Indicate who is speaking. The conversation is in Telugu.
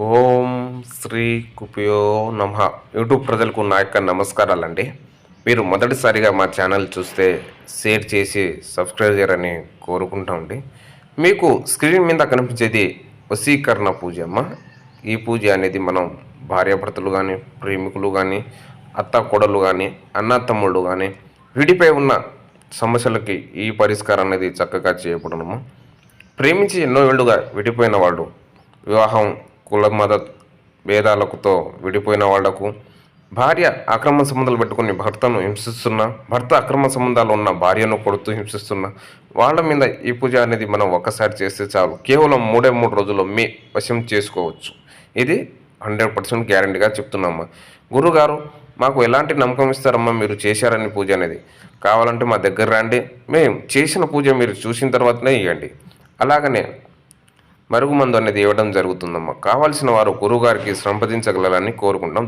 Speaker 1: ఓం శ్రీ కుపియో నమః. యూట్యూబ్ ప్రజలకు నా యొక్క నమస్కారాలండి. మీరు మొదటిసారిగా మా ఛానల్ చూస్తే షేర్ చేసి సబ్స్క్రైబ్ చేయరని కోరుకుంటామండి. మీకు స్క్రీన్ మీద కనిపించేది వశీకరణ పూజ అమ్మ. ఈ పూజ అనేది మనం భార్యాభర్తలు కానీ, ప్రేమికులు కానీ, అత్త కోడలు కానీ, అన్న తమ్ముళ్ళు కానీ విడిపై ఉన్న సమస్యలకి ఈ పరిష్కారం అనేది చక్కగా చేయబడునమ్మా. ప్రేమించి ఎన్నో ఏళ్ళుగా విడిపోయిన వాళ్ళు, వివాహం కుల మత భేదాలతో విడిపోయిన వాళ్లకు, భార్య అక్రమ సంబంధాలు పెట్టుకుని భర్తను హింసిస్తున్న, భర్త అక్రమ సంబంధాలు ఉన్న భార్యను కొడుతూ హింసిస్తున్న వాళ్ళ మీద ఈ పూజ అనేది మనం ఒక్కసారి చేస్తే చాలు, కేవలం 3 రోజుల్లో మీ వశం చేసుకోవచ్చు. ఇది 100% గ్యారంటీగా చెప్తున్నామ్మా. గురుగారు మాకు ఎలాంటి నమ్మకం ఇస్తారమ్మా మీరు చేశారని పూజ అనేది? కావాలంటే మా దగ్గర రండి, మేము చేసిన పూజ మీరు చూసిన తర్వాతనే ఇవ్వండి. అలాగనే మరుగుమందు అనేది ఇవ్వడం జరుగుతుందమ్మా. కావాల్సిన వారు గురువుగారికి సంప్రదించగలరని కోరుకుంటాం.